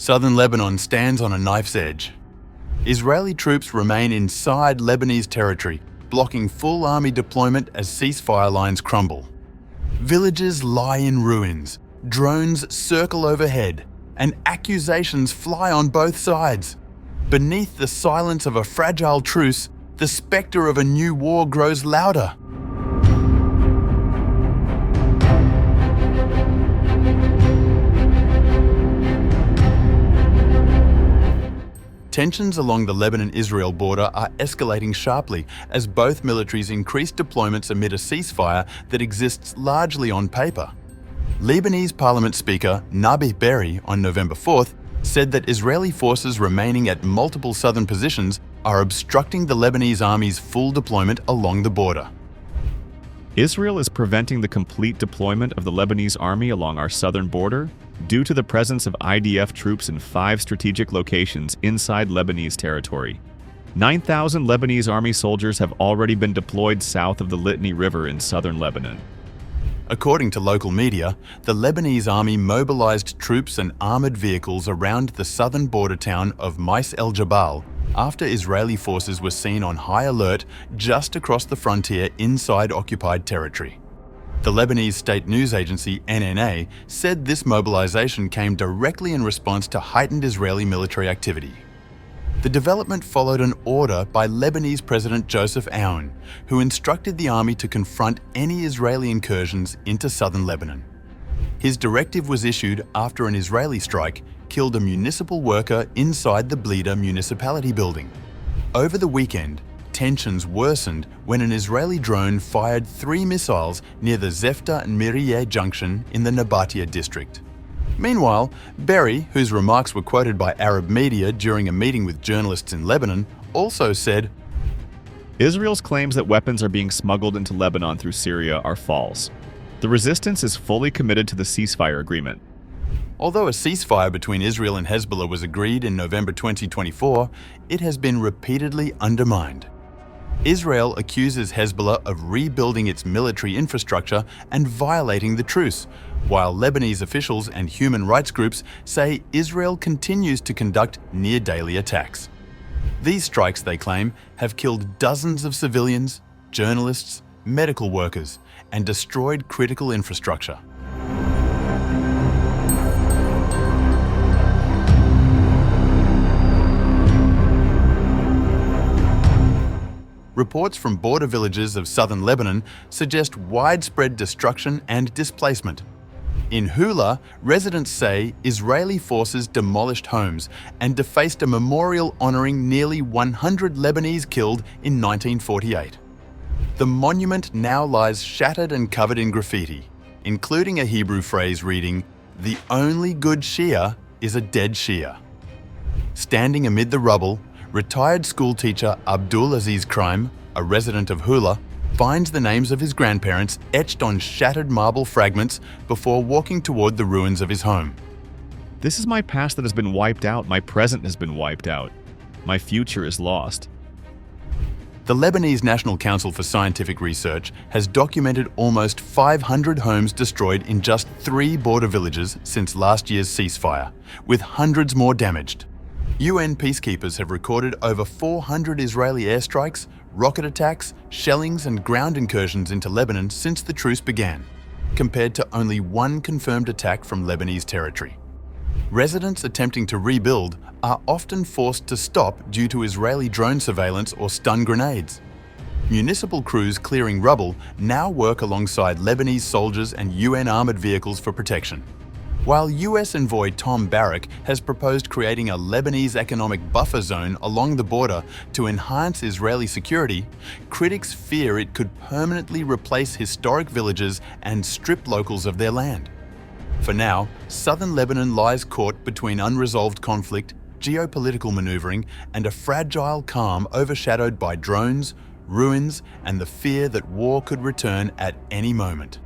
Southern Lebanon stands on a knife's edge. Israeli troops remain inside Lebanese territory, blocking full army deployment as ceasefire lines crumble. Villages lie in ruins, drones circle overhead, and accusations fly on both sides. Beneath the silence of a fragile truce, the spectre of a new war grows louder. Tensions along the Lebanon-Israel border are escalating sharply as both militaries increase deployments amid a ceasefire that exists largely on paper. Lebanese Parliament Speaker Nabih Berri on November 4th said that Israeli forces remaining at multiple southern positions are obstructing the Lebanese army's full deployment along the border. Israel is preventing the complete deployment of the Lebanese army along our southern border due to the presence of IDF troops in 5 strategic locations inside Lebanese territory. 9,000 Lebanese army soldiers have already been deployed south of the Litani River in southern Lebanon. According to local media, the Lebanese army mobilized troops and armored vehicles around the southern border town of Mais el-Jabal after Israeli forces were seen on high alert just across the frontier inside occupied territory. The Lebanese state news agency NNA said this mobilization came directly in response to heightened Israeli military activity. The development followed an order by Lebanese President Joseph Aoun, who instructed the army to confront any Israeli incursions into southern Lebanon. His directive was issued after an Israeli strike killed a municipal worker inside the Blida municipality building. Over the weekend, tensions worsened when an Israeli drone fired 3 missiles near the Zefta and Mirieh junction in the Nabatia district. Meanwhile, Berri, whose remarks were quoted by Arab media during a meeting with journalists in Lebanon, also said, Israel's claims that weapons are being smuggled into Lebanon through Syria are false. The resistance is fully committed to the ceasefire agreement. Although a ceasefire between Israel and Hezbollah was agreed in November 2024, it has been repeatedly undermined. Israel accuses Hezbollah of rebuilding its military infrastructure and violating the truce, while Lebanese officials and human rights groups say Israel continues to conduct near-daily attacks. These strikes, they claim, have killed dozens of civilians, journalists, medical workers, and destroyed critical infrastructure. Reports from border villages of southern Lebanon suggest widespread destruction and displacement. In Hula, residents say Israeli forces demolished homes and defaced a memorial honoring nearly 100 Lebanese killed in 1948. The monument now lies shattered and covered in graffiti, including a Hebrew phrase reading, "The only good Shia is a dead Shia." Standing amid the rubble, retired schoolteacher Abdul Aziz Kraim, a resident of Hula, finds the names of his grandparents etched on shattered marble fragments before walking toward the ruins of his home. This is my past that has been wiped out. My present has been wiped out. My future is lost. The Lebanese National Council for Scientific Research has documented almost 500 homes destroyed in just 3 border villages since last year's ceasefire, with hundreds more damaged. UN peacekeepers have recorded over 400 Israeli airstrikes, rocket attacks, shellings and ground incursions into Lebanon since the truce began, compared to only 1 confirmed attack from Lebanese territory. Residents attempting to rebuild are often forced to stop due to Israeli drone surveillance or stun grenades. Municipal crews clearing rubble now work alongside Lebanese soldiers and UN armored vehicles for protection. While US envoy Tom Barrack has proposed creating a Lebanese economic buffer zone along the border to enhance Israeli security, critics fear it could permanently replace historic villages and strip locals of their land. For now, southern Lebanon lies caught between unresolved conflict, geopolitical maneuvering, and a fragile calm overshadowed by drones, ruins, and the fear that war could return at any moment.